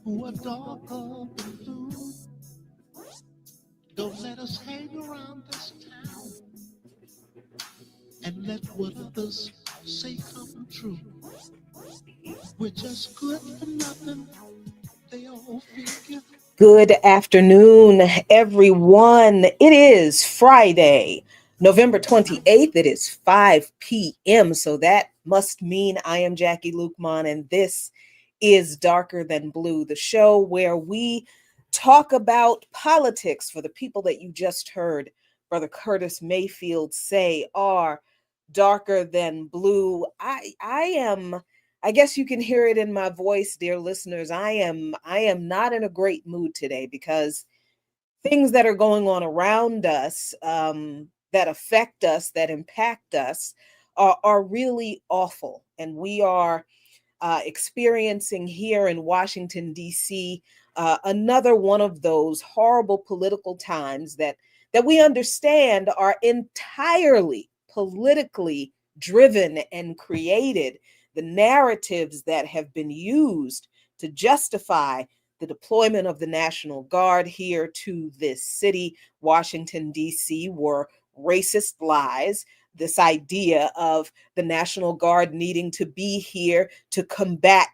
who are darker than blue. Don't let us hang around this town and let what others say come true. We're just good for nothing, they all figure. Good afternoon, everyone. It is Friday, November 28th. It is 5 p.m. So that must mean I am Jackie Lukman, and this is Darker Than Blue, the show where we talk about politics for the people that you just heard Brother Curtis Mayfield say are darker than blue. I guess you can hear it in my voice, dear listeners. I am not in a great mood today because things that are going on around us that affect us, that impact us, are really awful. And we are experiencing here in Washington, D.C., another one of those horrible political times that we understand are entirely politically driven and created. The narratives that have been used to justify the deployment of the National Guard here to this city, Washington, D.C., were racist lies. This idea of the National Guard needing to be here to combat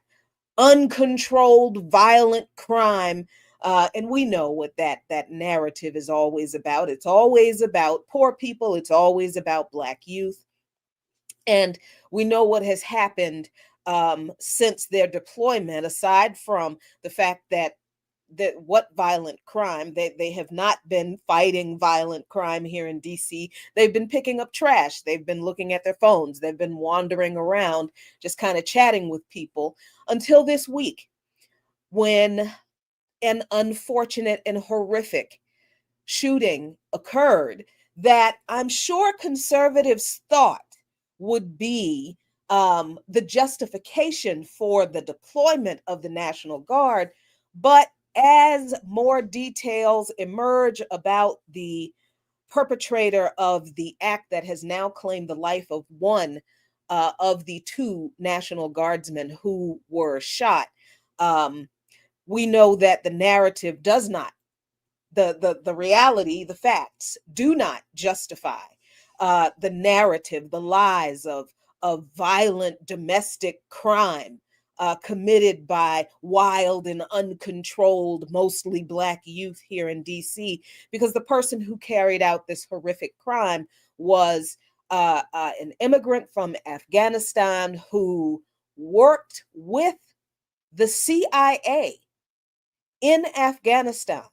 uncontrolled violent crime. And we know what that narrative is always about. It's always about poor people. It's always about Black youth. And we know what has happened since their deployment, aside from the fact that what violent crime they have not been fighting violent crime here in DC. They've been picking up trash, they've been looking at their phones, they've been wandering around just kind of chatting with people until this week when an unfortunate and horrific shooting occurred that I'm sure conservatives thought would be the justification for the deployment of the National Guard. But as more details emerge about the perpetrator of the act that has now claimed the life of one of the two National Guardsmen who were shot, we know that the narrative does not, the reality, the facts do not justify the narrative, the lies of violent domestic crime committed by wild and uncontrolled, mostly Black youth here in DC, because the person who carried out this horrific crime was an immigrant from Afghanistan who worked with the CIA in Afghanistan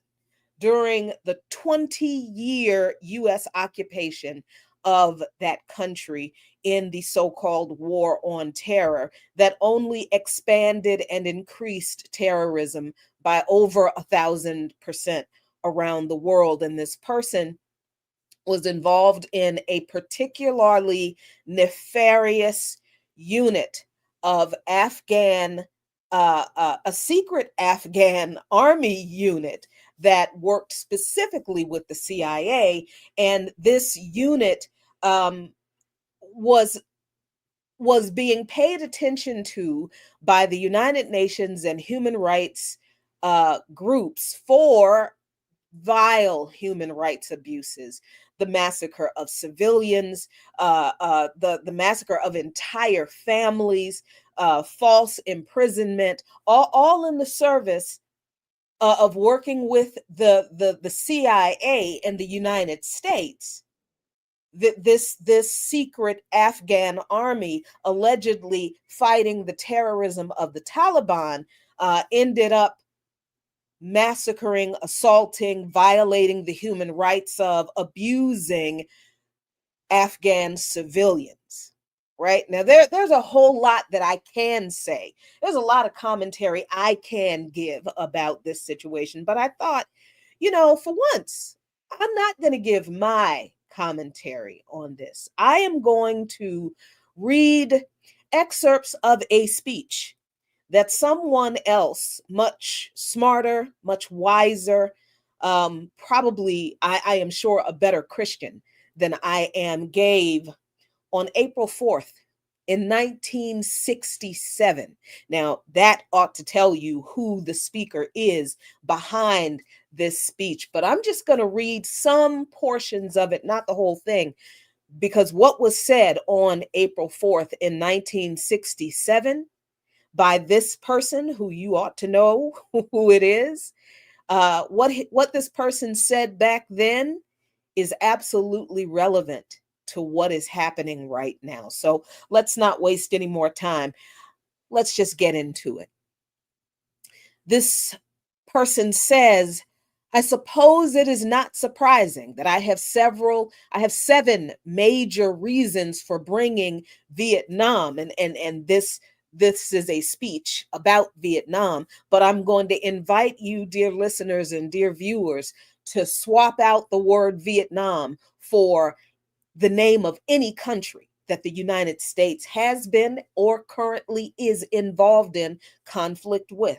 during the 20-year U.S. occupation of that country in the so-called War on Terror that only expanded and increased terrorism by over 1,000% around the world. And this person was involved in a particularly nefarious unit of a secret Afghan army unit that worked specifically with the CIA. And this unit was being paid attention to by the United Nations and human rights groups for vile human rights abuses, the massacre of civilians, the massacre of entire families, false imprisonment, all in the service of working with the CIA and the United States. This secret Afghan army allegedly fighting the terrorism of the Taliban ended up massacring, assaulting, violating the human rights of, abusing Afghan civilians. Right now, there's a whole lot that I can say. There's a lot of commentary I can give about this situation, but I thought, for once, I'm not going to give my commentary on this. I am going to read excerpts of a speech that someone else, much smarter, much wiser, probably, I am sure, a better Christian than I am, gave on April 4th in 1967. Now, that ought to tell you who the speaker is behind this speech, but I'm just going to read some portions of it, not the whole thing, because what was said on April 4th in 1967 by this person, who you ought to know who it is, what this person said back then is absolutely relevant to what is happening right now. So let's not waste any more time. Let's just get into it. This person says, I suppose it is not surprising that I have 7 major reasons for bringing Vietnam, and this is a speech about Vietnam, but I'm going to invite you, dear listeners and dear viewers, to swap out the word Vietnam for the name of any country that the United States has been or currently is involved in conflict with.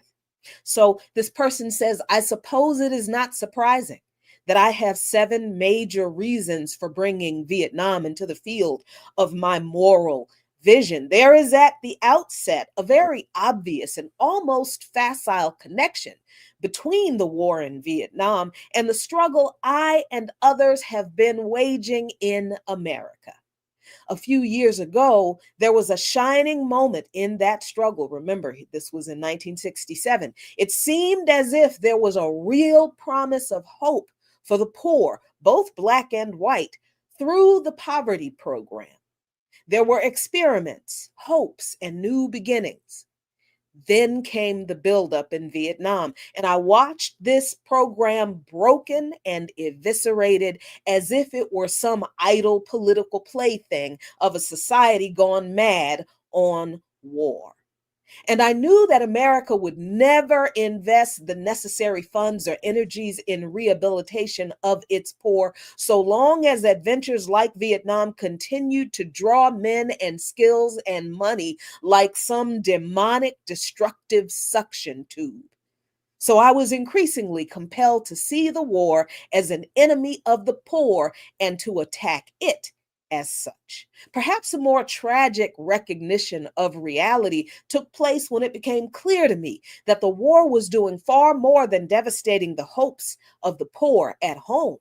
So this person says, I suppose it is not surprising that I have 7 major reasons for bringing Vietnam into the field of my moral vision. There is at the outset a very obvious and almost facile connection between the war in Vietnam and the struggle I and others have been waging in America. A few years ago, there was a shining moment in that struggle. Remember, this was in 1967. It seemed as if there was a real promise of hope for the poor, both black and white, through the poverty program. There were experiments, hopes, and new beginnings. Then came the buildup in Vietnam, and I watched this program broken and eviscerated as if it were some idle political plaything of a society gone mad on war. And I knew that America would never invest the necessary funds or energies in rehabilitation of its poor so long as adventures like Vietnam continued to draw men and skills and money like some demonic, destructive suction tube. So I was increasingly compelled to see the war as an enemy of the poor and to attack it as such. Perhaps a more tragic recognition of reality took place when it became clear to me that the war was doing far more than devastating the hopes of the poor at home.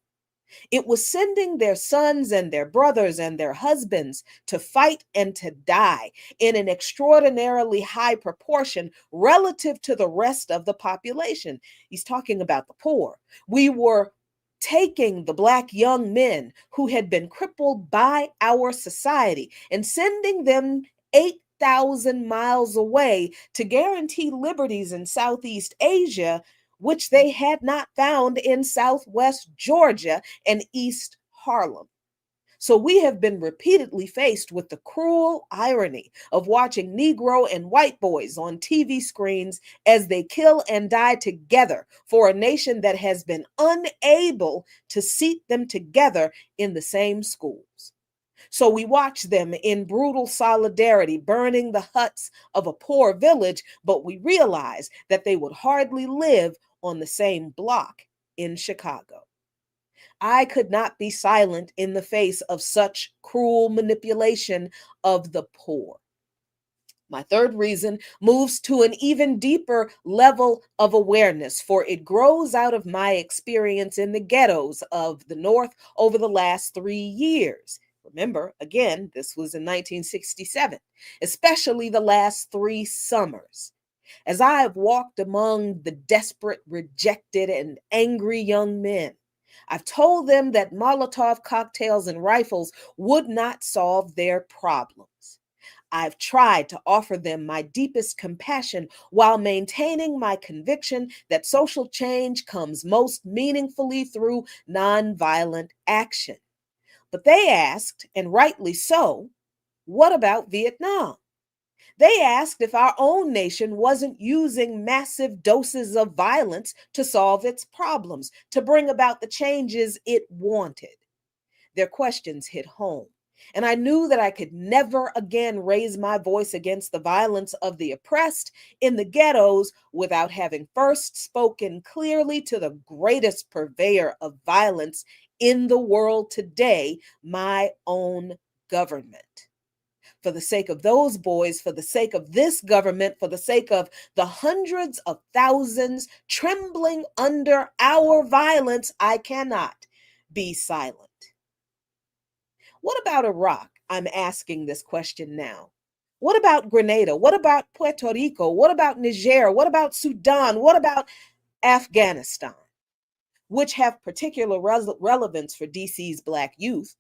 It was sending their sons and their brothers and their husbands to fight and to die in an extraordinarily high proportion relative to the rest of the population. He's talking about the poor. We were taking the Black young men who had been crippled by our society and sending them 8,000 miles away to guarantee liberties in Southeast Asia, which they had not found in Southwest Georgia and East Harlem. So we have been repeatedly faced with the cruel irony of watching Negro and white boys on TV screens as they kill and die together for a nation that has been unable to seat them together in the same schools. So we watch them in brutal solidarity burning the huts of a poor village, but we realize that they would hardly live on the same block in Chicago. I could not be silent in the face of such cruel manipulation of the poor. My third reason moves to an even deeper level of awareness, for it grows out of my experience in the ghettos of the North over the last 3 years. Remember, again, this was in 1967, especially the last 3 summers. As I have walked among the desperate, rejected, and angry young men, I've told them that Molotov cocktails and rifles would not solve their problems. I've tried to offer them my deepest compassion while maintaining my conviction that social change comes most meaningfully through nonviolent action. But they asked, and rightly so, what about Vietnam? They asked if our own nation wasn't using massive doses of violence to solve its problems, to bring about the changes it wanted. Their questions hit home, and I knew that I could never again raise my voice against the violence of the oppressed in the ghettos without having first spoken clearly to the greatest purveyor of violence in the world today, my own government. for the sake of those boys, for the sake of this government, for the sake of the hundreds of thousands trembling under our violence, I cannot be silent. What about Iraq? I'm asking this question now. What about Grenada? What about Puerto Rico? What about Niger? What about Sudan? What about Afghanistan? Which have particular relevance for DC's Black youth,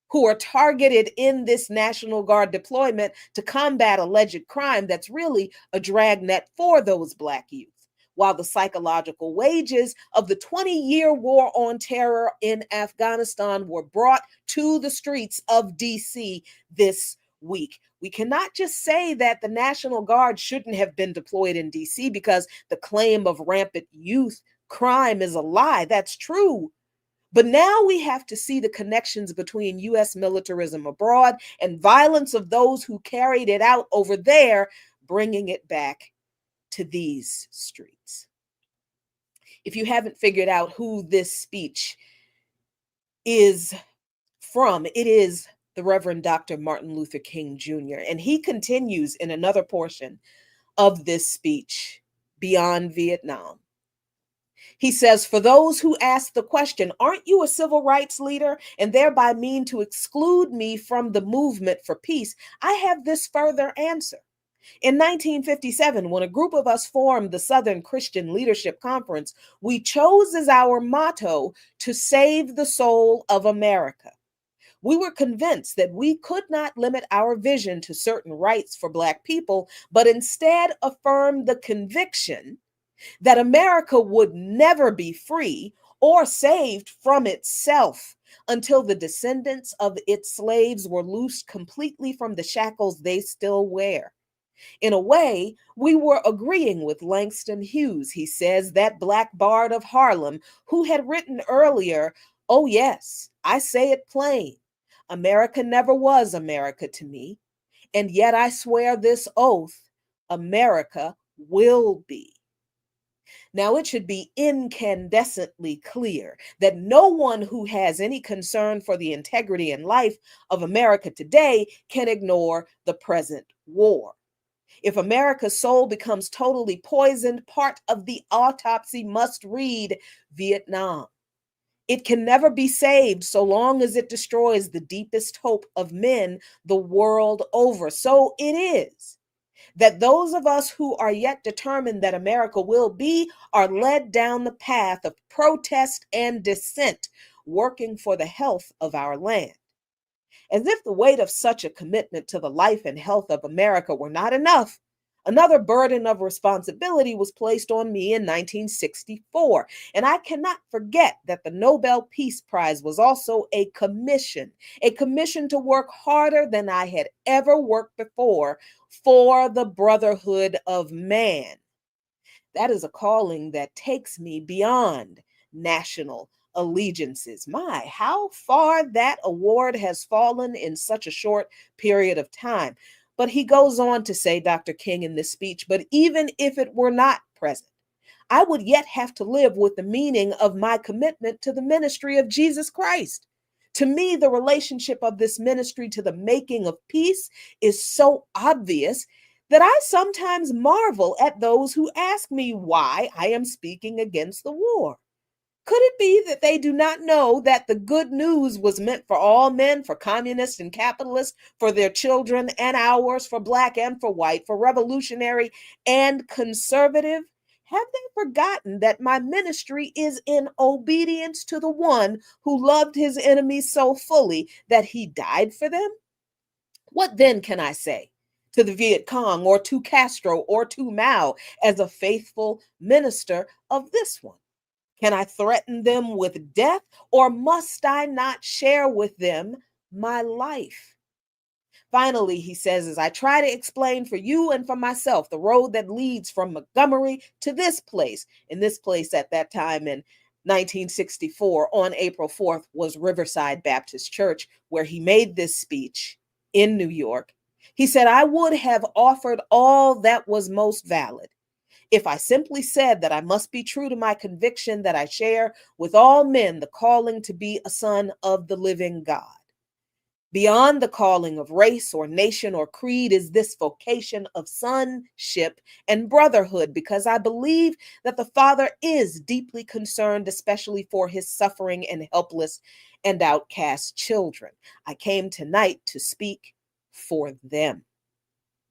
who are targeted in this National Guard deployment to combat alleged crime that's really a dragnet for those Black youth, while the psychological wages of the 20-year war on terror in Afghanistan were brought to the streets of DC this week. We cannot just say that the National Guard shouldn't have been deployed in DC because the claim of rampant youth crime is a lie. That's true. But now we have to see the connections between U.S. militarism abroad and violence of those who carried it out over there, bringing it back to these streets. If you haven't figured out who this speech is from, it is the Reverend Dr. Martin Luther King Jr. And he continues in another portion of this speech, Beyond Vietnam. He says, for those who ask the question, aren't you a civil rights leader and thereby mean to exclude me from the movement for peace? I have this further answer. In 1957, when a group of us formed the Southern Christian Leadership Conference, we chose as our motto to save the soul of America. We were convinced that we could not limit our vision to certain rights for Black people, but instead affirm the conviction that America would never be free or saved from itself until the descendants of its slaves were loosed completely from the shackles they still wear. In a way, we were agreeing with Langston Hughes, he says, that Black bard of Harlem, who had written earlier, "Oh yes, I say it plain, America never was America to me, and yet I swear this oath, America will be." Now, it should be incandescently clear that no one who has any concern for the integrity and life of America today can ignore the present war. If America's soul becomes totally poisoned, part of the autopsy must read Vietnam. It can never be saved so long as it destroys the deepest hope of men the world over. So it is that those of us who are yet determined that America will be are led down the path of protest and dissent, working for the health of our land. As if the weight of such a commitment to the life and health of America were not enough, another burden of responsibility was placed on me in 1964. And I cannot forget that the Nobel Peace Prize was also a commission to work harder than I had ever worked before for the brotherhood of man. That is a calling that takes me beyond national allegiances. My, how far that award has fallen in such a short period of time. But he goes on to say, Dr. King, in this speech, but even if it were not present, I would yet have to live with the meaning of my commitment to the ministry of Jesus Christ. To me, the relationship of this ministry to the making of peace is so obvious that I sometimes marvel at those who ask me why I am speaking against the war. Could it be that they do not know that the good news was meant for all men, for communists and capitalists, for their children and ours, for Black and for white, for revolutionary and conservative? Have they forgotten that my ministry is in obedience to the one who loved his enemies so fully that he died for them? What then can I say to the Viet Cong or to Castro or to Mao as a faithful minister of this one? Can I threaten them with death, or must I not share with them my life? Finally, he says, as I try to explain for you and for myself the road that leads from Montgomery to this place, and this place at that time in 1964 on April 4th was Riverside Baptist Church, where he made this speech in New York. He said, I would have offered all that was most valid if I simply said that I must be true to my conviction that I share with all men the calling to be a son of the living God. Beyond the calling of race or nation or creed is this vocation of sonship and brotherhood, because I believe that the Father is deeply concerned, especially for his suffering and helpless and outcast children. I came tonight to speak for them.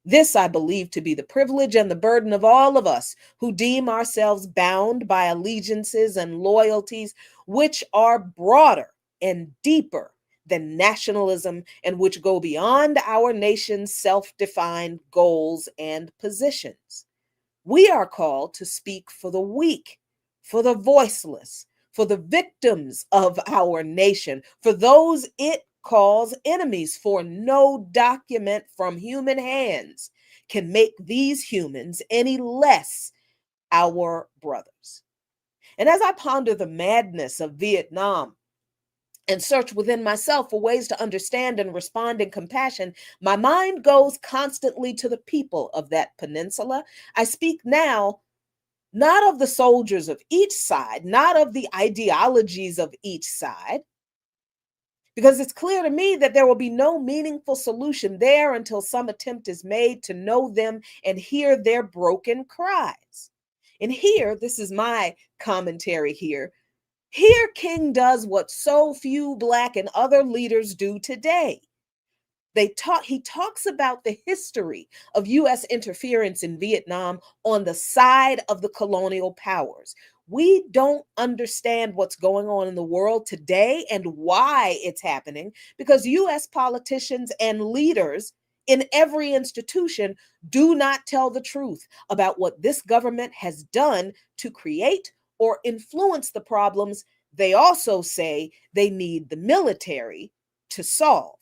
This I believe to be the privilege and the burden of all of us who deem ourselves bound by allegiances and loyalties which are broader and deeper than nationalism and which go beyond our nation's self-defined goals and positions. We are called to speak for the weak, for the voiceless, for the victims of our nation, for those it calls enemies, for no document from human hands can make these humans any less our brothers. And as I ponder the madness of Vietnam and search within myself for ways to understand and respond in compassion, my mind goes constantly to the people of that peninsula. I speak now not of the soldiers of each side, not of the ideologies of each side, because it's clear to me that there will be no meaningful solution there until some attempt is made to know them and hear their broken cries. And here, this is my commentary here. Here, King does what so few Black and other leaders do today. He talks about the history of US interference in Vietnam on the side of the colonial powers. We don't understand what's going on in the world today and why it's happening because US politicians and leaders in every institution do not tell the truth about what this government has done to create or influence the problems they also say they need the military to solve.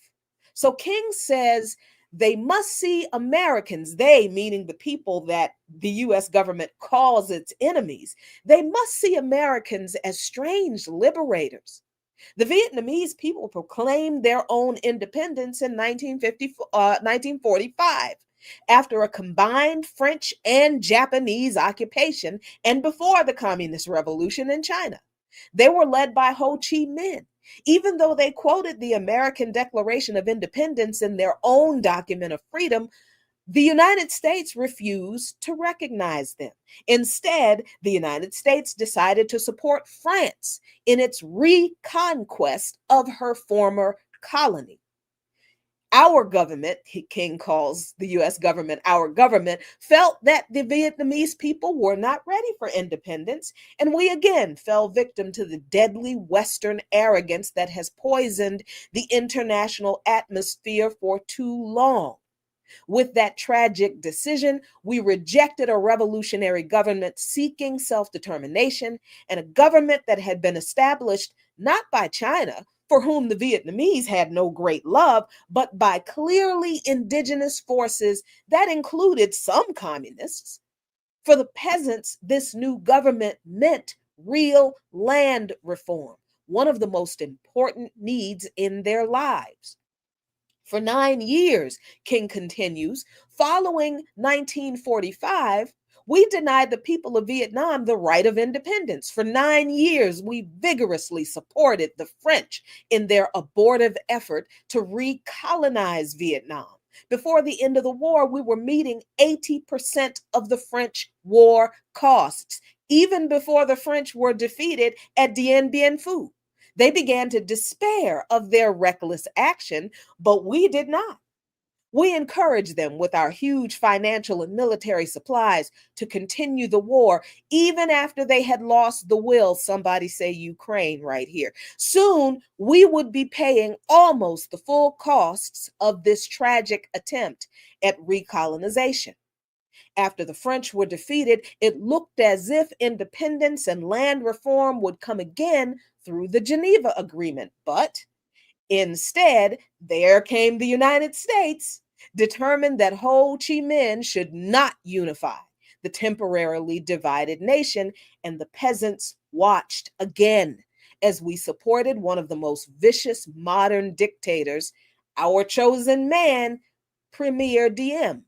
So King says they must see Americans, they meaning the people that the US government calls its enemies, they must see Americans as strange liberators. The Vietnamese people proclaimed their own independence in 1945 after a combined French and Japanese occupation and before the Communist Revolution in China. They were led by Ho Chi Minh. Even though they quoted the American Declaration of Independence in their own document of freedom, the United States refused to recognize them. Instead, the United States decided to support France in its reconquest of her former colony. Our government, King calls the US government our government, felt that the Vietnamese people were not ready for independence, and we again fell victim to the deadly Western arrogance that has poisoned the international atmosphere for too long. With that tragic decision, we rejected a revolutionary government seeking self-determination and a government that had been established not by China, for whom the Vietnamese had no great love, but by clearly indigenous forces that included some communists. For the peasants, this new government meant real land reform, one of the most important needs in their lives. For 9 years, King continues, following 1945, we denied the people of Vietnam the right of independence. For 9 years, we vigorously supported the French in their abortive effort to recolonize Vietnam. Before the end of the war, we were meeting 80% of the French war costs, even before the French were defeated at Dien Bien Phu. They began to despair of their reckless action, but we did not. We encouraged them with our huge financial and military supplies to continue the war, even after they had lost the will. Somebody say Ukraine right here. Soon, we would be paying almost the full costs of this tragic attempt at recolonization. After the French were defeated, it looked as if independence and land reform would come again through the Geneva Agreement. But instead, there came the United States, determined that Ho Chi Minh should not unify the temporarily divided nation, and the peasants watched again as we supported one of the most vicious modern dictators, our chosen man, Premier Diem.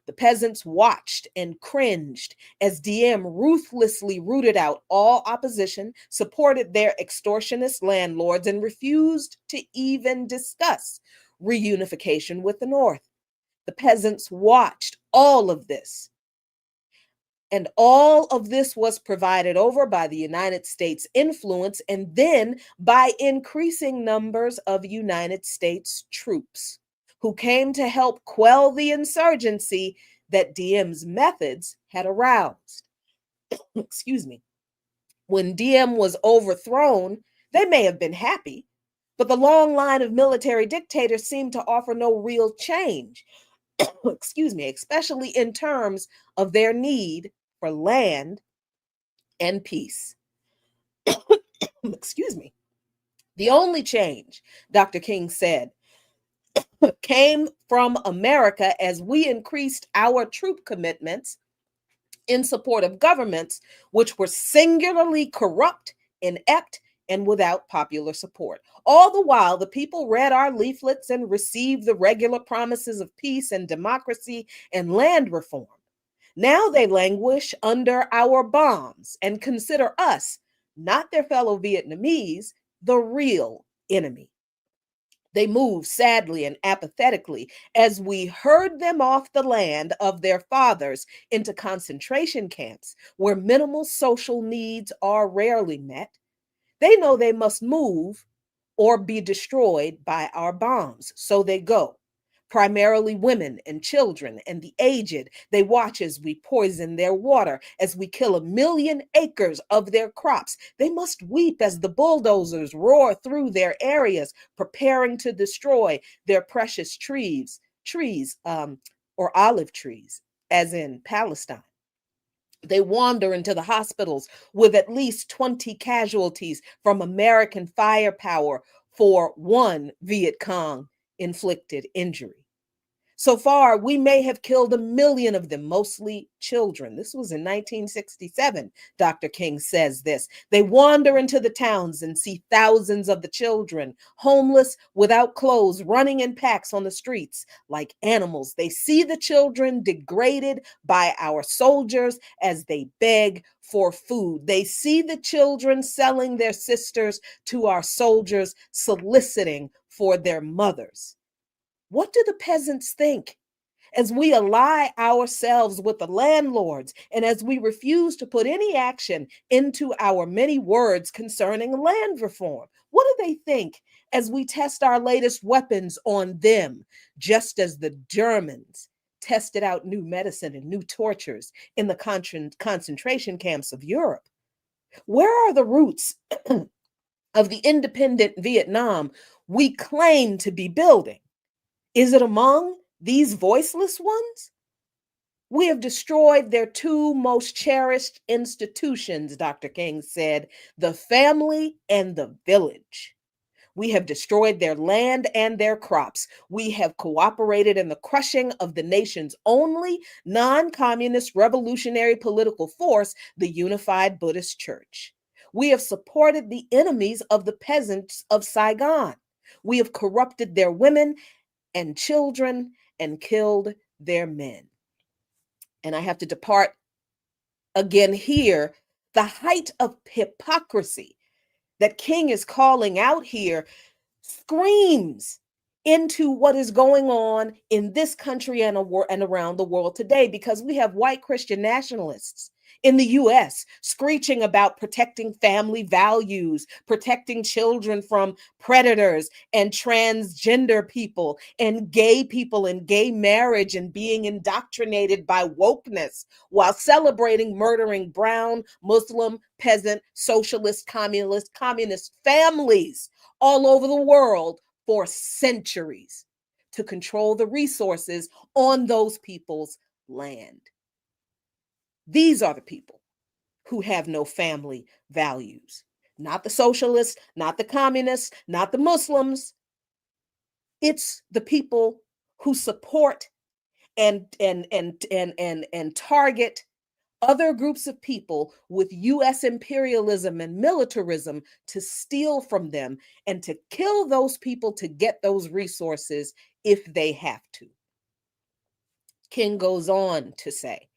The peasants watched and cringed as Diem ruthlessly rooted out all opposition, supported their extortionist landlords, and refused to even discuss reunification with the North. The peasants watched all of this. And all of this was provided over by the United States influence and then by increasing numbers of United States troops who came to help quell the insurgency that Diem's methods had aroused. Excuse me. When Diem was overthrown, they may have been happy, but the long line of military dictators seemed to offer no real change. Excuse me, especially in terms of their need for land and peace. Excuse me. The only change, Dr. King said, came from America as we increased our troop commitments in support of governments which were singularly corrupt, inept, and without popular support. All the while, the people read our leaflets and received the regular promises of peace and democracy and land reform. Now they languish under our bombs and consider us, not their fellow Vietnamese, the real enemy. They moved sadly and apathetically as we herd them off the land of their fathers into concentration camps where minimal social needs are rarely met. They know they must move or be destroyed by our bombs, so they go. Primarily women and children and the aged, they watch as we poison their water, as we kill 1,000,000 acres of their crops. They must weep as the bulldozers roar through their areas, preparing to destroy their precious trees, or olive trees, as in Palestine. They wander into the hospitals with at least 20 casualties from American firepower for one Viet Cong inflicted injury. So far, we may have killed 1,000,000 of them, mostly children. This was in 1967. Dr. King says this. They wander into the towns and see thousands of the children, homeless, without clothes, running in packs on the streets like animals. They see the children degraded by our soldiers as they beg for food. They see the children selling their sisters to our soldiers, soliciting for their mothers. What do the peasants think as we ally ourselves with the landlords and as we refuse to put any action into our many words concerning land reform? What do they think as we test our latest weapons on them, just as the Germans tested out new medicine and new tortures in the concentration camps of Europe? Where are the roots of the independent Vietnam we claim to be building? Is it among these voiceless ones? We have destroyed their two most cherished institutions, Dr. King said, the family and the village. We have destroyed their land and their crops. We have cooperated in the crushing of the nation's only non-communist revolutionary political force, the Unified Buddhist Church. We have supported the enemies of the peasants of Saigon. We have corrupted their women and children and killed their men. And I have to depart again here. The height of hypocrisy that King is calling out here screams into what is going on in this country and around the world today, because we have white Christian nationalists in the US screeching about protecting family values, protecting children from predators and transgender people and gay marriage and being indoctrinated by wokeness, while celebrating murdering brown, Muslim, peasant, socialist, communist families all over the world for centuries to control the resources on those people's land. These are the people who have no family values. Not the socialists, not the communists, not the Muslims. It's the people who support and target other groups of people with US imperialism and militarism to steal from them and to kill those people to get those resources if they have to. King goes on to say,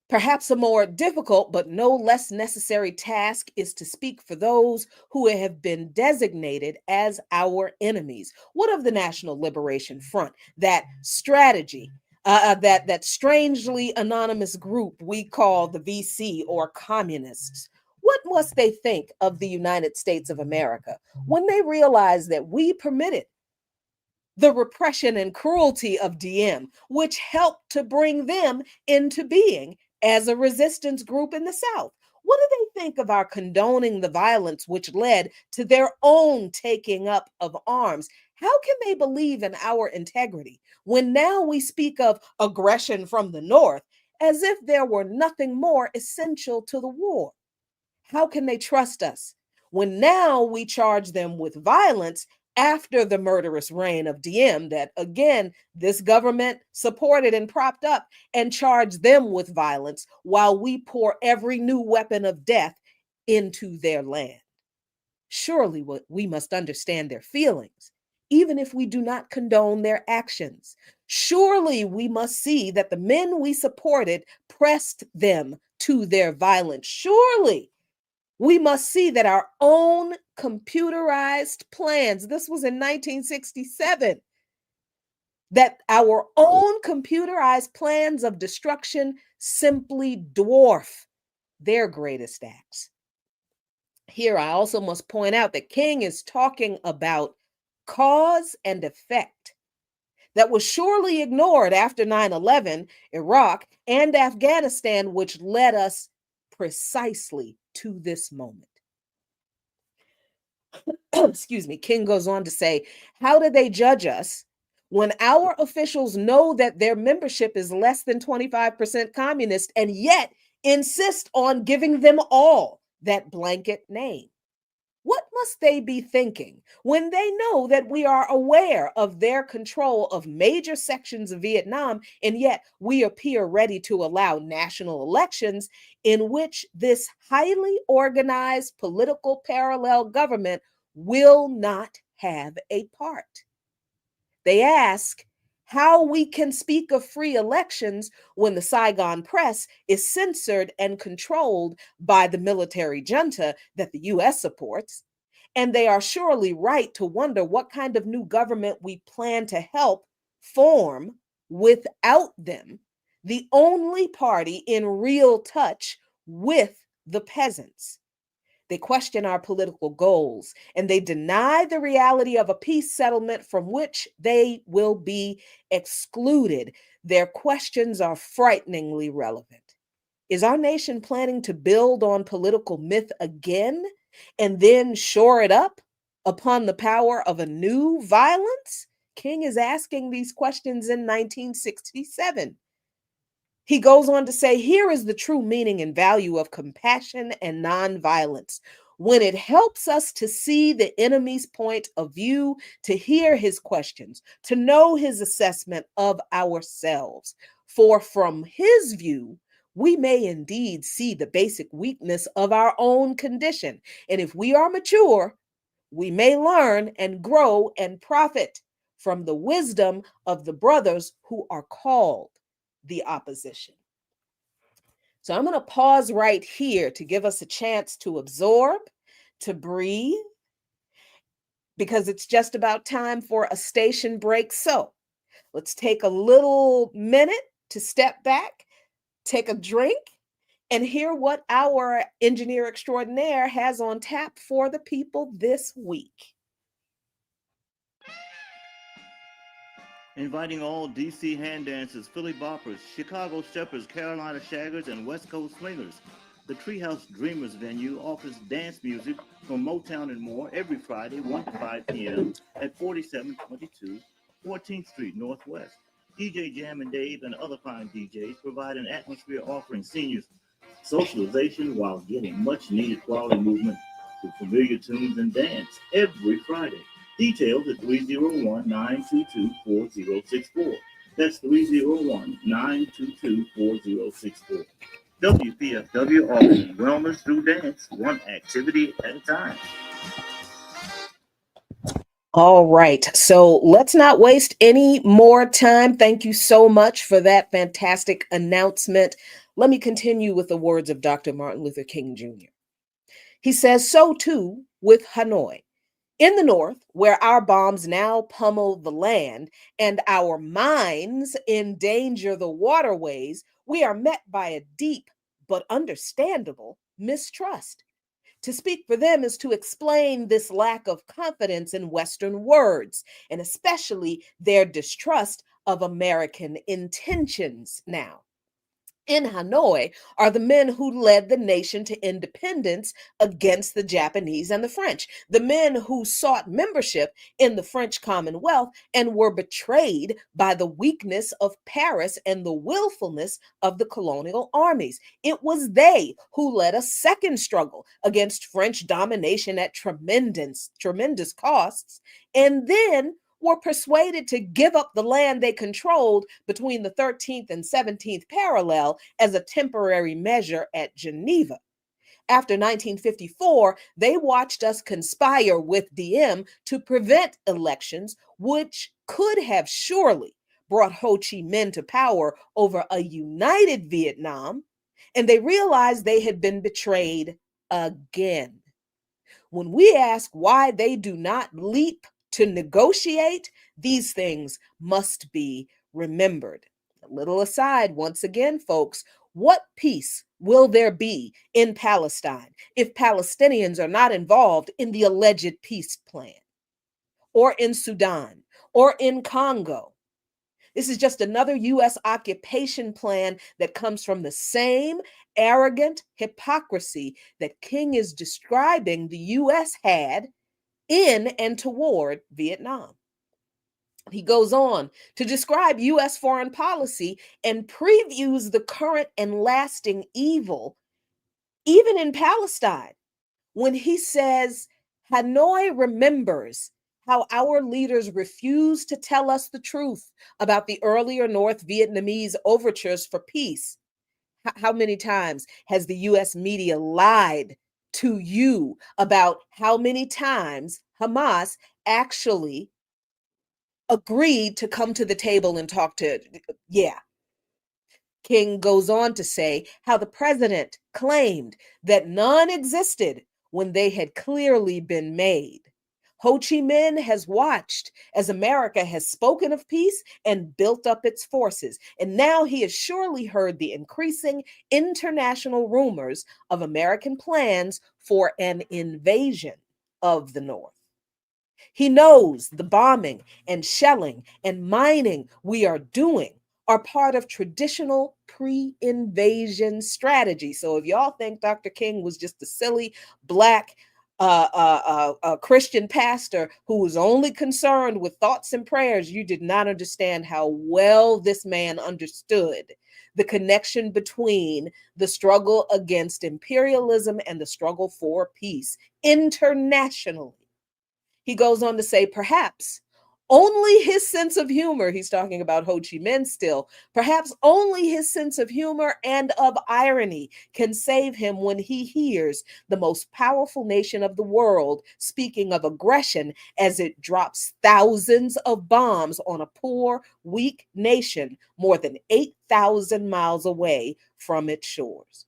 perhaps a more difficult but no less necessary task is to speak for those who have been designated as our enemies. What of the National Liberation Front, that strategy, that strangely anonymous group we call the VC or communists? What must they think of the United States of America when they realize that we permitted the repression and cruelty of DM, which helped to bring them into being as a resistance group in the South? What do they think of our condoning the violence which led to their own taking up of arms? How can they believe in our integrity when now we speak of aggression from the North as if there were nothing more essential to the war? How can they trust us when now we charge them with violence after the murderous reign of DM that, again, this government supported and propped up, and charge them with violence while we pour every new weapon of death into their land? Surely we must understand their feelings, even if we do not condone their actions. Surely we must see that the men we supported pressed them to their violence. Surely we must see that our own computerized plans, this was in 1967, that our own computerized plans of destruction simply dwarf their greatest acts. Here, I also must point out that King is talking about cause and effect that was surely ignored after 9/11, Iraq, and Afghanistan, which led us precisely to this moment. Excuse me. King goes on to say, how do they judge us when our officials know that their membership is less than 25% communist and yet insist on giving them all that blanket name? What must they be thinking when they know that we are aware of their control of major sections of Vietnam, and yet we appear ready to allow national elections in which this highly organized political parallel government will not have a part? They ask how we can speak of free elections when the Saigon press is censored and controlled by the military junta that the US supports. And they are surely right to wonder what kind of new government we plan to help form without them, the only party in real touch with the peasants. They question our political goals, and they deny the reality of a peace settlement from which they will be excluded. Their questions are frighteningly relevant. Is our nation planning to build on political myth again and then shore it up upon the power of a new violence? King is asking these questions in 1967. He goes on to say, here is the true meaning and value of compassion and nonviolence. When it helps us to see the enemy's point of view, to hear his questions, to know his assessment of ourselves. For from his view, we may indeed see the basic weakness of our own condition. And if we are mature, we may learn and grow and profit from the wisdom of the brothers who are called the opposition. So I'm going to pause right here to give us a chance to absorb, to breathe, because it's just about time for a station break. So let's take a little minute to step back, take a drink, and hear what our engineer extraordinaire has on tap for the people this week. Inviting all DC hand dancers, Philly boppers, Chicago steppers, Carolina shaggers, and West Coast swingers. The Treehouse Dreamers venue offers dance music from Motown and more every Friday, 1 to 5 p.m. at 4722 14th Street Northwest. DJ Jam and Dave and other fine DJs provide an atmosphere offering seniors socialization while getting much needed quality movement to familiar tunes and dance every Friday. Details at 301-922-4064. That's 301-922-4064. WPFW offering wellness through dance, one activity at a time. All right. So let's not waste any more time. Thank you so much for that fantastic announcement. Let me continue with the words of Dr. Martin Luther King Jr. He says, so too with Hanoi. In the north, where our bombs now pummel the land and our mines endanger the waterways, we are met by a deep but understandable mistrust. To speak for them is to explain this lack of confidence in Western words, and especially their distrust of American intentions now. In Hanoi are the men who led the nation to independence against the Japanese and the French, the men who sought membership in the French Commonwealth and were betrayed by the weakness of Paris and the willfulness of the colonial armies. It was they who led a second struggle against French domination at tremendous costs, and then were persuaded to give up the land they controlled between the 13th and 17th parallel as a temporary measure at Geneva. After 1954, they watched us conspire with Diem to prevent elections, which could have surely brought Ho Chi Minh to power over a united Vietnam, and they realized they had been betrayed again. When we ask why they do not leap to negotiate, these things must be remembered. A little aside, once again, folks, what peace will there be in Palestine if Palestinians are not involved in the alleged peace plan, or in Sudan, or in Congo? This is just another U.S. occupation plan that comes from the same arrogant hypocrisy that King is describing the U.S. had in and toward Vietnam. He goes on to describe U.S. foreign policy and previews the current and lasting evil, even in Palestine, when he says, Hanoi remembers how our leaders refused to tell us the truth about the earlier North Vietnamese overtures for peace. How many times has the US media lied to you about how many times Hamas actually agreed to come to the table and talk to? Yeah. King goes on to say how the president claimed that none existed when they had clearly been made. Ho Chi Minh has watched as America has spoken of peace and built up its forces, and now he has surely heard the increasing international rumors of American plans for an invasion of the North. He knows the bombing and shelling and mining we are doing are part of traditional pre invasion strategy. So if y'all think Dr. King was just a silly black Christian pastor who was only concerned with thoughts and prayers, you did not understand how well this man understood the connection between the struggle against imperialism and the struggle for peace internationally. He goes on to say, perhaps only his sense of humor, he's talking about Ho Chi Minh still, perhaps only his sense of humor and of irony can save him when he hears the most powerful nation of the world speaking of aggression as it drops thousands of bombs on a poor, weak nation more than 8,000 miles away from its shores.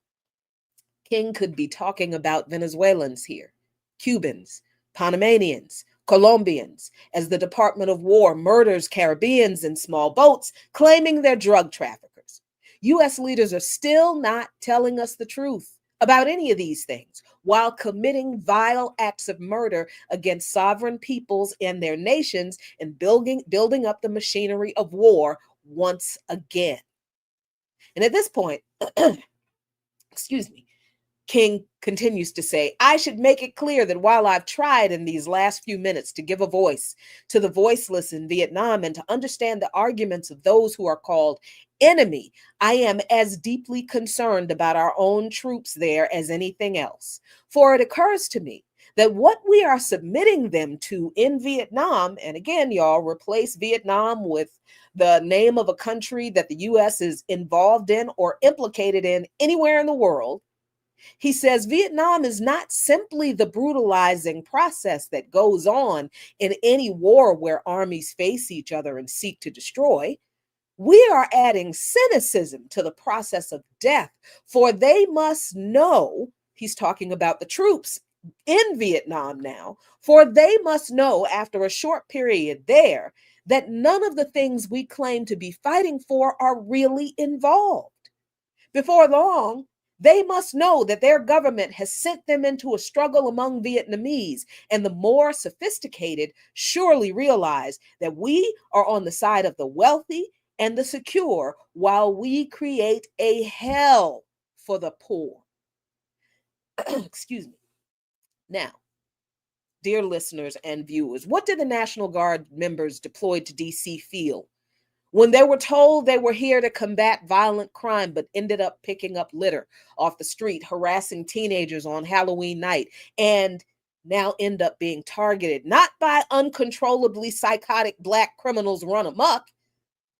King could be talking about Venezuelans here, Cubans, Panamanians, Colombians, as the Department of War murders Caribbeans in small boats, claiming they're drug traffickers. U.S. leaders are still not telling us the truth about any of these things while committing vile acts of murder against sovereign peoples and their nations and building up the machinery of war once again. And at this point, excuse me, King continues to say, I should make it clear that while I've tried in these last few minutes to give a voice to the voiceless in Vietnam and to understand the arguments of those who are called enemy, I am as deeply concerned about our own troops there as anything else. For it occurs to me that what we are submitting them to in Vietnam, and again, y'all replace Vietnam with the name of a country that the U.S. is involved in or implicated in anywhere in the world, He says Vietnam is not simply the brutalizing process that goes on in any war where armies face each other and seek to destroy. We are adding cynicism to the process of death, for they must know, he's talking about the troops in Vietnam now, for they must know after a short period there that none of the things we claim to be fighting for are really involved. Before long, they must know that their government has sent them into a struggle among Vietnamese, and the more sophisticated surely realize that we are on the side of the wealthy and the secure while we create a hell for the poor. Excuse me. Now, dear listeners and viewers, what did the National Guard members deployed to DC feel when they were told they were here to combat violent crime, but ended up picking up litter off the street, harassing teenagers on Halloween night, and now end up being targeted not by uncontrollably psychotic Black criminals run amok,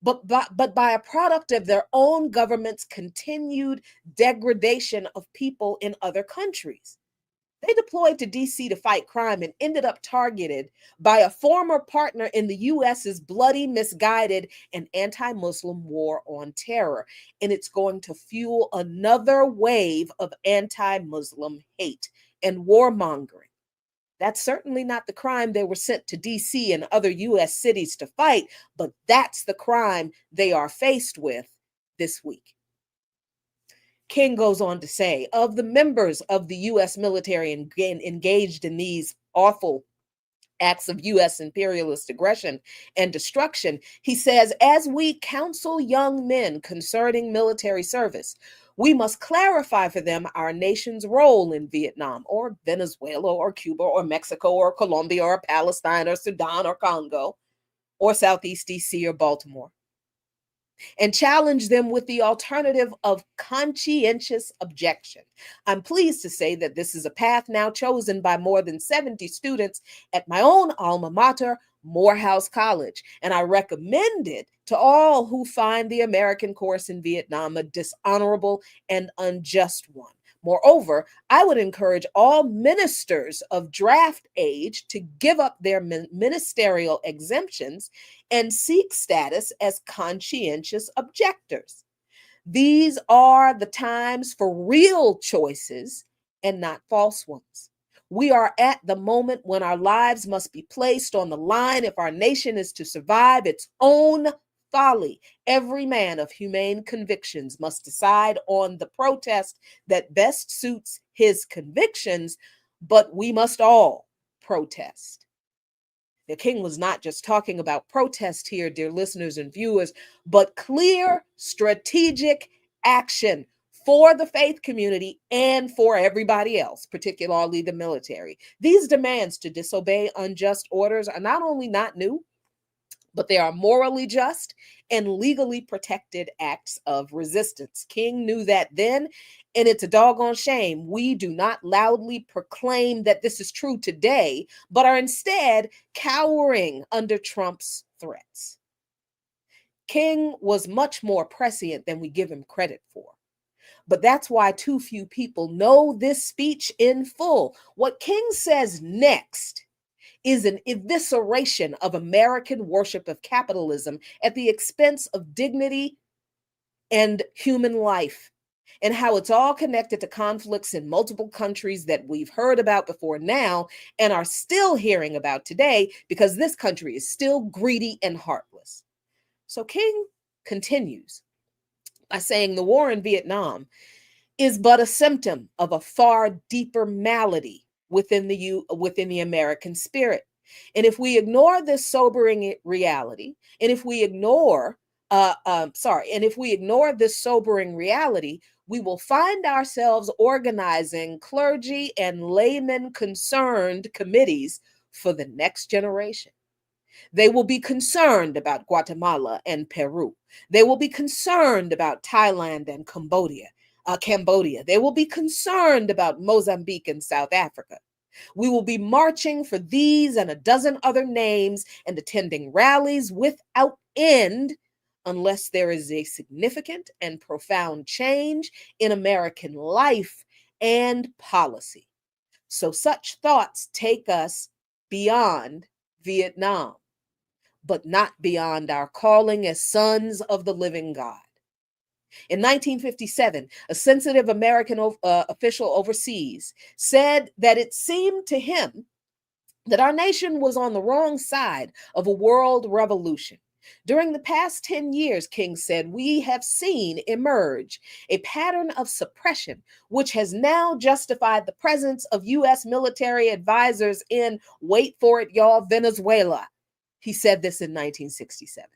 but by a product of their own government's continued degradation of people in other countries? They deployed to DC to fight crime and ended up targeted by a former partner in the US's bloody, misguided, and anti Muslim war on terror. And it's going to fuel another wave of anti Muslim hate and warmongering. That's certainly not the crime they were sent to DC and other US cities to fight, but that's the crime they are faced with this week. King goes on to say, of the members of the U.S. military engaged in these awful acts of U.S. imperialist aggression and destruction, he says, as we counsel young men concerning military service, we must clarify for them our nation's role in Vietnam or Venezuela or Cuba or Mexico or Colombia or Palestine or Sudan or Congo or Southeast DC or Baltimore, and challenge them with the alternative of conscientious objection. I'm pleased to say that this is a path now chosen by more than 70 students at my own alma mater, Morehouse College, and I recommend it to all who find the American course in Vietnam a dishonorable and unjust one. Moreover, I would encourage all ministers of draft age to give up their ministerial exemptions and seek status as conscientious objectors. These are the times for real choices and not false ones. We are at the moment when our lives must be placed on the line if our nation is to survive its own folly. Every man of humane convictions must decide on the protest that best suits his convictions, but we must all protest. The King was not just talking about protest here, dear listeners and viewers, but clear strategic action for the faith community and for everybody else, particularly the military. These demands to disobey unjust orders are not only not new, but they are morally just and legally protected acts of resistance. King knew that then, and it's a doggone shame we do not loudly proclaim that this is true today, but are instead cowering under Trump's threats. King was much more prescient than we give him credit for. But that's why too few people know this speech in full. What King says next is an evisceration of American worship of capitalism at the expense of dignity and human life, and how it's all connected to conflicts in multiple countries that we've heard about before now and are still hearing about today because this country is still greedy and heartless. So King continues by saying the war in Vietnam is but a symptom of a far deeper malady within the American spirit. And if we ignore this sobering reality, and if we ignore this sobering reality, we will find ourselves organizing clergy and laymen concerned committees for the next generation. They will be concerned about Guatemala and Peru. They will be concerned about Thailand and Cambodia. They will be concerned about Mozambique and South Africa. We will be marching for these and a dozen other names and attending rallies without end unless there is a significant and profound change in American life and policy. So such thoughts take us beyond Vietnam, but not beyond our calling as sons of the living God. In 1957, a sensitive American official overseas said that it seemed to him that our nation was on the wrong side of a world revolution. During the past 10 years, King said, we have seen emerge a pattern of suppression, which has now justified the presence of U.S. military advisors in, wait for it, y'all, Venezuela. He said this in 1967.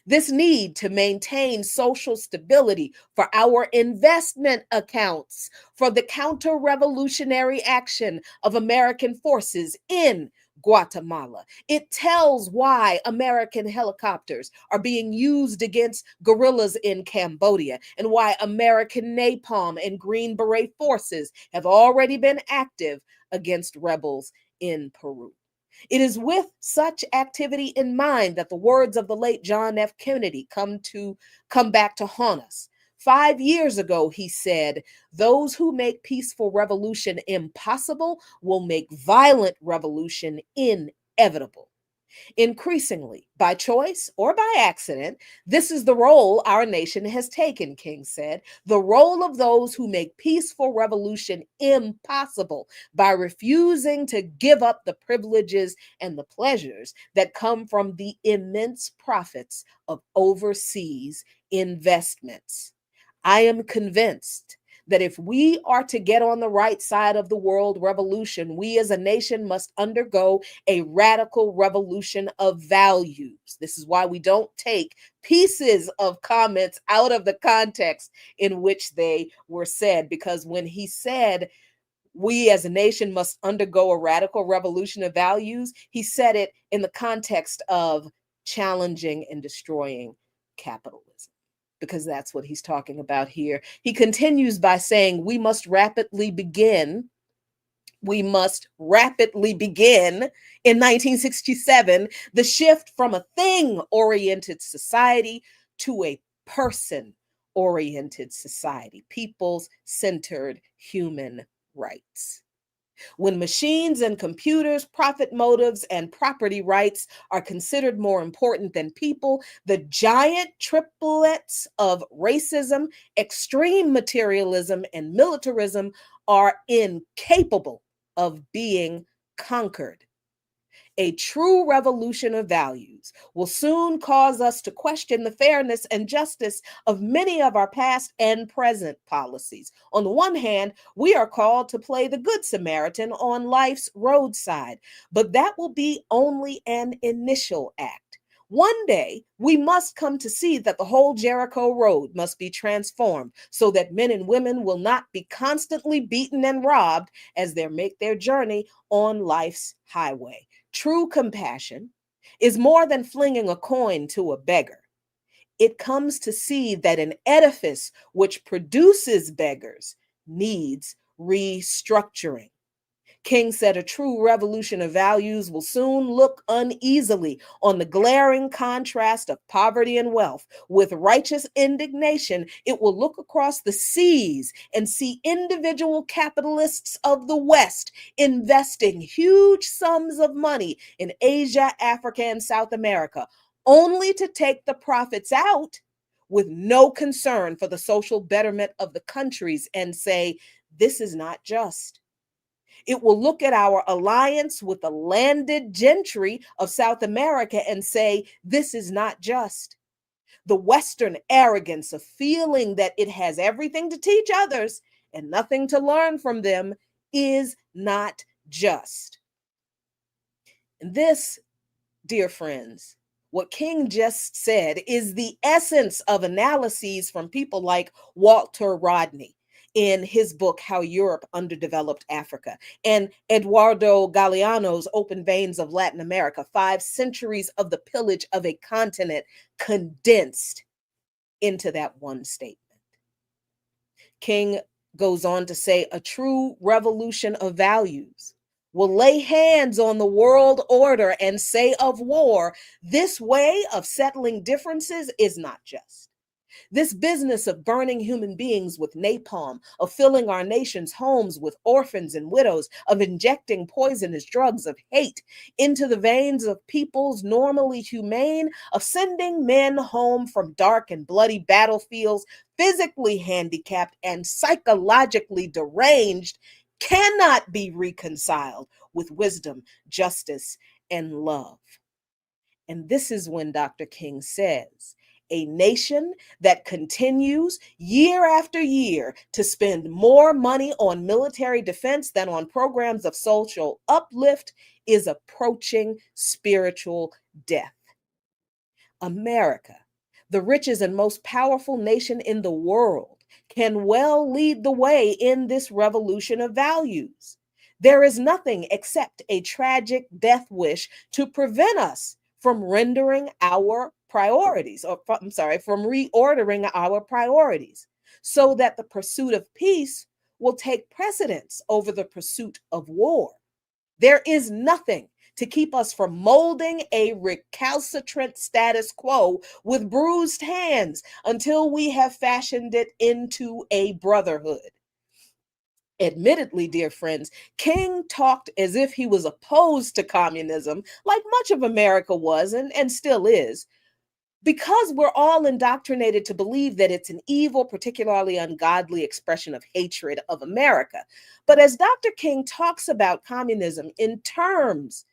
This need to maintain social stability for our investment accounts, for the counter-revolutionary action of American forces in Guatemala. It tells why American helicopters are being used against guerrillas in Cambodia and why American napalm and Green Beret forces have already been active against rebels in Peru. It is with such activity in mind that the words of the late John F. Kennedy come back to haunt us. 5 years ago, he said, those who make peaceful revolution impossible will make violent revolution inevitable. Increasingly, by choice or by accident, this is the role our nation has taken, King said, the role of those who make peaceful revolution impossible by refusing to give up the privileges and the pleasures that come from the immense profits of overseas investments. I am convinced that if we are to get on the right side of the world revolution, we as a nation must undergo a radical revolution of values. This is why we don't take pieces of comments out of the context in which they were said, because when he said, we as a nation must undergo a radical revolution of values, he said it in the context of challenging and destroying capitalism, because that's what he's talking about here. He continues by saying, we must rapidly begin in 1967 the shift from a thing-oriented society to a person-oriented society, people-centered human rights. When machines and computers, profit motives, and property rights are considered more important than people, the giant triplets of racism, extreme materialism, and militarism are incapable of being conquered. A true revolution of values will soon cause us to question the fairness and justice of many of our past and present policies. On the one hand, we are called to play the Good Samaritan on life's roadside, but that will be only an initial act. One day, we must come to see that the whole Jericho Road must be transformed so that men and women will not be constantly beaten and robbed as they make their journey on life's highway. True compassion is more than flinging a coin to a beggar. It comes to see that an edifice which produces beggars needs restructuring. King said a true revolution of values will soon look uneasily on the glaring contrast of poverty and wealth. With righteous indignation, it will look across the seas and see individual capitalists of the West investing huge sums of money in Asia, Africa, and South America, only to take the profits out with no concern for the social betterment of the countries and say, this is not just. It will look at our alliance with the landed gentry of South America and say, this is not just. The Western arrogance of feeling that it has everything to teach others and nothing to learn from them is not just. And this, dear friends, what King just said is the essence of analyses from people like Walter Rodney in his book, How Europe Underdeveloped Africa, and Eduardo Galeano's Open Veins of Latin America, 5 centuries of the pillage of a continent condensed into that one statement. King goes on to say, a true revolution of values will lay hands on the world order and say of war, this way of settling differences is not just. This business of burning human beings with napalm, of filling our nation's homes with orphans and widows, of injecting poisonous drugs of hate into the veins of peoples normally humane, of sending men home from dark and bloody battlefields, physically handicapped and psychologically deranged, cannot be reconciled with wisdom, justice, and love. And this is when Dr. King says, a nation that continues year after year to spend more money on military defense than on programs of social uplift is approaching spiritual death. America, the richest and most powerful nation in the world, can well lead the way in this revolution of values. There is nothing except a tragic death wish to prevent us from rendering our priorities, or I'm sorry, from reordering our priorities, so that the pursuit of peace will take precedence over the pursuit of war. There is nothing to keep us from molding a recalcitrant status quo with bruised hands until we have fashioned it into a brotherhood. Admittedly, dear friends, King talked as if he was opposed to communism, like much of America was and still is, because we're all indoctrinated to believe that it's an evil, particularly ungodly expression of hatred of America. But as Dr. King talks about communism in terms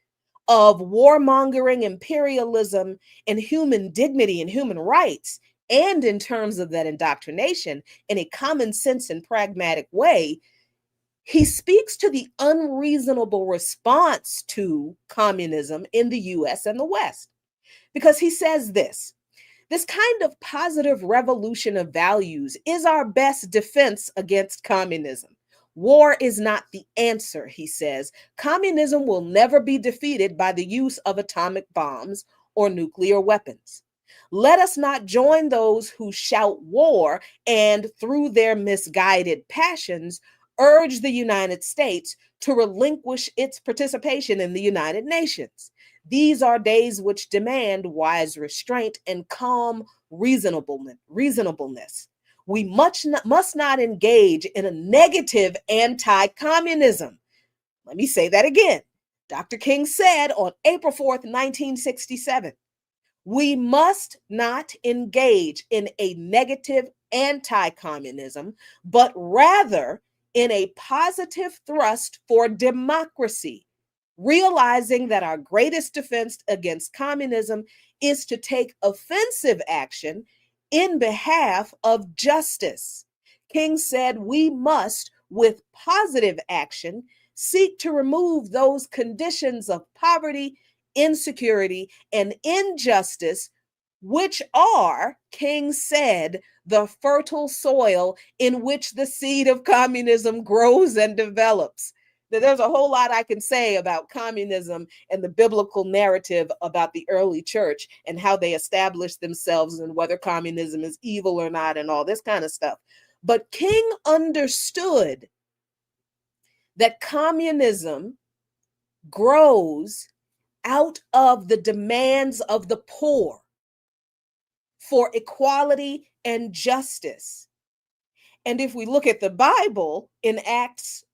of warmongering, imperialism, and human dignity and human rights, and in terms of that indoctrination in a common sense and pragmatic way, he speaks to the unreasonable response to communism in the US and the West. Because he says this kind of positive revolution of values is our best defense against communism. War is not the answer, he says. Communism will never be defeated by the use of atomic bombs or nuclear weapons. Let us not join those who shout war and, through their misguided passions, urge the United States to relinquish its participation in the United Nations. These are days which demand wise restraint and calm reasonableness. We must not engage in a negative anti-communism. Let me say that again. Dr. King said on April 4th, 1967, we must not engage in a negative anti-communism, but rather in a positive thrust for democracy, realizing that our greatest defense against communism is to take offensive action in behalf of justice. King said we must, with positive action, seek to remove those conditions of poverty, insecurity, and injustice, which are, King said, the fertile soil in which the seed of communism grows and develops. There's a whole lot I can say about communism and the biblical narrative about the early church and how they established themselves and whether communism is evil or not and all this kind of stuff. But King understood that communism grows out of the demands of the poor for equality and justice. And if we look at the Bible in Acts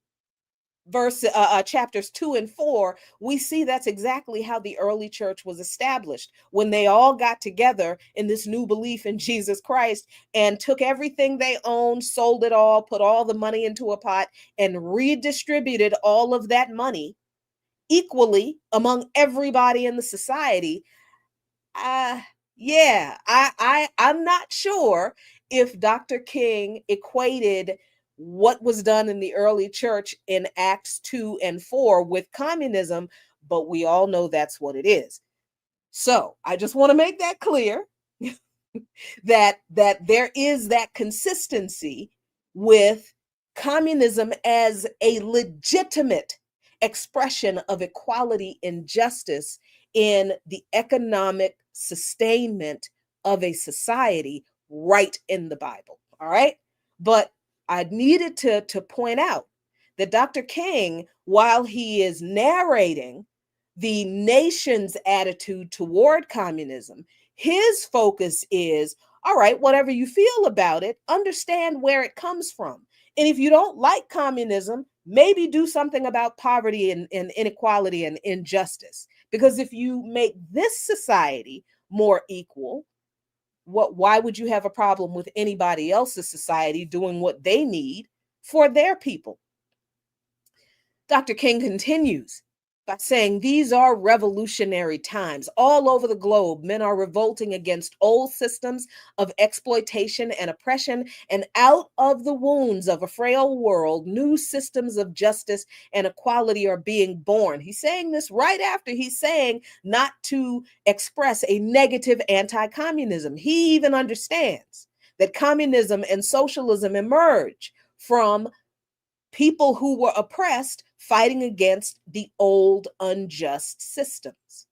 chapters 2 and 4, we see that's exactly how the early church was established, when they all got together in this new belief in Jesus Christ and took everything they owned, sold it all, put all the money into a pot, and redistributed all of that money equally among everybody in the society. I'm not sure if Dr. King equated what was done in the early church in Acts 2 and 4 with communism, but we all know that's what it is. So I just want to make that clear that there is that consistency with communism as a legitimate expression of equality and justice in the economic sustainment of a society right in the Bible. All right. But I needed to point out that Dr. King, while he is narrating the nation's attitude toward communism, his focus is All right, whatever you feel about it, understand where it comes from. And if you don't like communism, maybe do something about poverty and inequality and injustice. Because if you make this society more equal, why would you have a problem with anybody else's society doing what they need for their people? Dr. King continues by saying these are revolutionary times. All over the globe, men are revolting against old systems of exploitation and oppression, and out of the wounds of a frail world, new systems of justice and equality are being born. He's saying this right after he's saying not to express a negative anti-communism. He even understands that communism and socialism emerge from people who were oppressed fighting against the old unjust systems.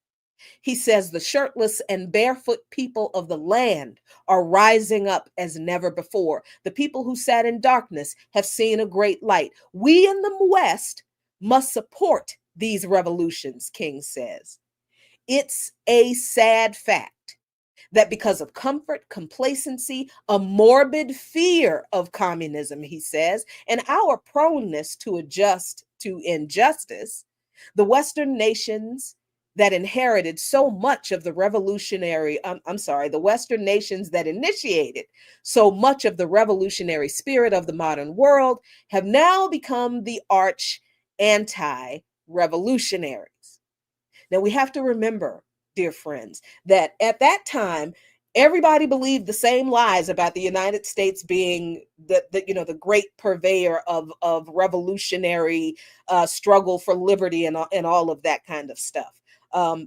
He says the shirtless and barefoot people of the land are rising up as never before. The people who sat in darkness have seen a great light. We in the West must support these revolutions, King says. It's a sad fact that because of comfort, complacency, a morbid fear of communism, he says, and our proneness to adjust to injustice, the Western nations that inherited so much of the the Western nations that initiated so much of the revolutionary spirit of the modern world have now become the arch anti-revolutionaries. Now we have to remember, dear friends, that at that time, everybody believed the same lies about the United States being the great purveyor of revolutionary struggle for liberty and all of that kind of stuff.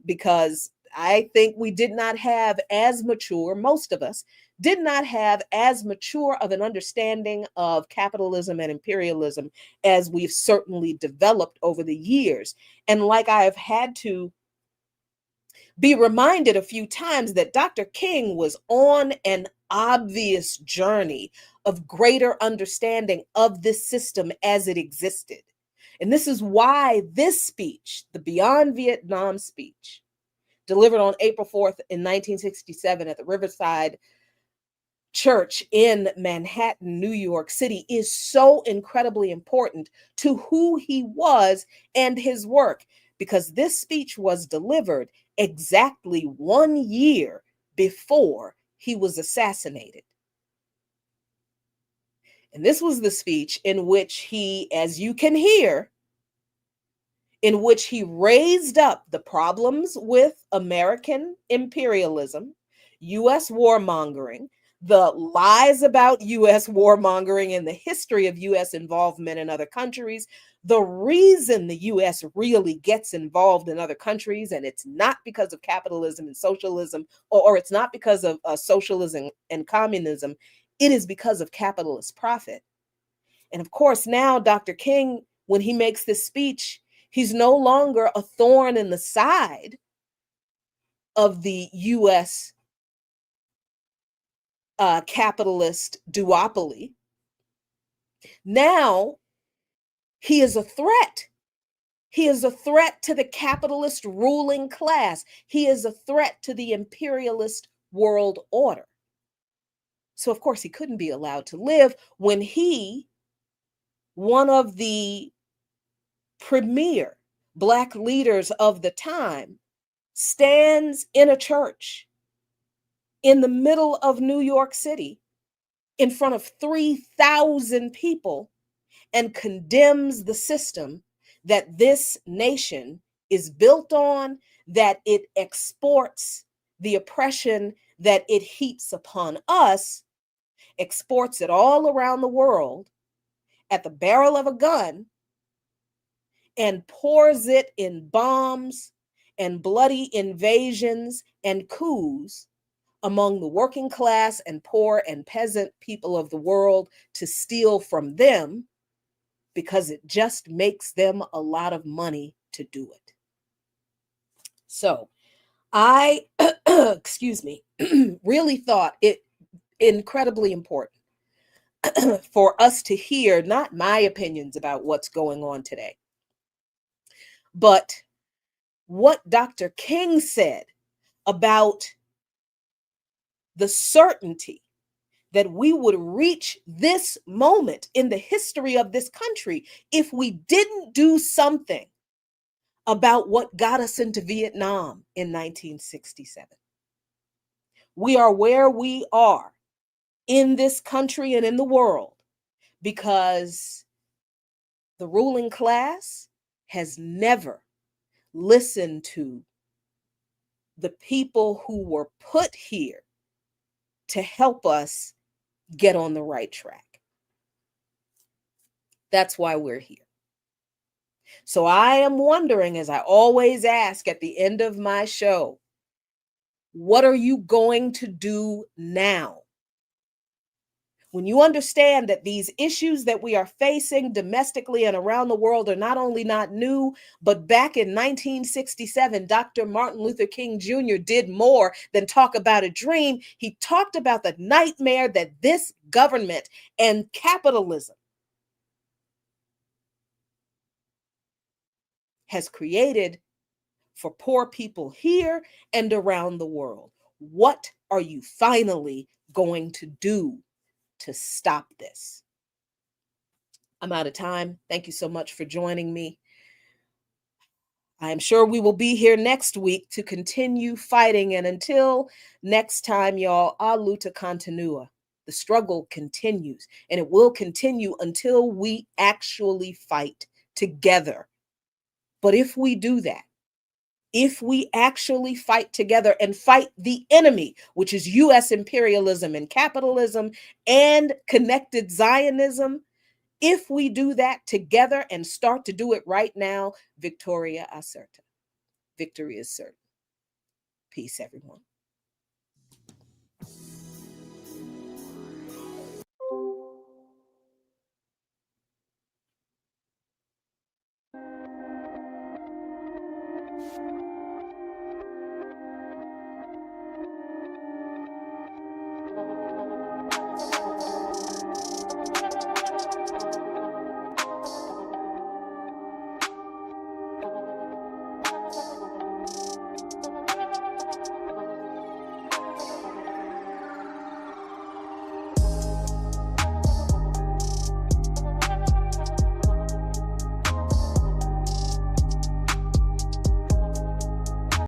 Because I think we did not have as mature, most of us did not have as mature of an understanding of capitalism and imperialism as we've certainly developed over the years. And like I have had to be reminded a few times that Dr. King was on an obvious journey of greater understanding of this system as it existed. And this is why this speech, the Beyond Vietnam speech, delivered on April 4th in 1967 at the Riverside Church in Manhattan, New York City, is so incredibly important to who he was and his work, because this speech was delivered exactly 1 year before he was assassinated. And this was the speech in which he, as you can hear, in which he raised up the problems with American imperialism, U.S. warmongering, the lies about U.S. warmongering and the history of U.S. involvement in other countries, the reason the U.S. really gets involved in other countries, and it's not because of capitalism and socialism, or it's not because of socialism and communism, it is because of capitalist profit. And of course, now Dr. King, when he makes this speech, he's no longer a thorn in the side of the U.S. Capitalist duopoly. Now he is a threat. He is a threat to the capitalist ruling class. He is a threat to the imperialist world order. So, of course, he couldn't be allowed to live when he, one of the premier Black leaders of the time, stands in a church in the middle of New York City in front of 3,000 people and condemns the system that this nation is built on, that it exports the oppression that it heaps upon us, exports it all around the world at the barrel of a gun, and pours it in bombs and bloody invasions and coups among the working class and poor and peasant people of the world to steal from them, because it just makes them a lot of money to do it. So I, excuse me, really thought it incredibly important for us to hear not my opinions about what's going on today, but what Dr. King said about the certainty that we would reach this moment in the history of this country if we didn't do something about what got us into Vietnam in 1967. We are where we are in this country and in the world because the ruling class has never listened to the people who were put here to help us get on the right track. That's why we're here. So I am wondering, as I always ask at the end of my show, what are you going to do now? When you understand that these issues that we are facing domestically and around the world are not only not new, but back in 1967, Dr. Martin Luther King Jr. did more than talk about a dream. He talked about the nightmare that this government and capitalism has created for poor people here and around the world. What are you finally going to do to stop this? I'm out of time. Thank you so much for joining me. I am sure we will be here next week to continue fighting. And until next time, y'all, a luta continua. The struggle continues, and it will continue until we actually fight together. But if we do that, if we actually fight together and fight the enemy, which is U.S. imperialism and capitalism and connected Zionism, if we do that together and start to do it right now, Victoria Acerta. Victory is certain. Peace, everyone.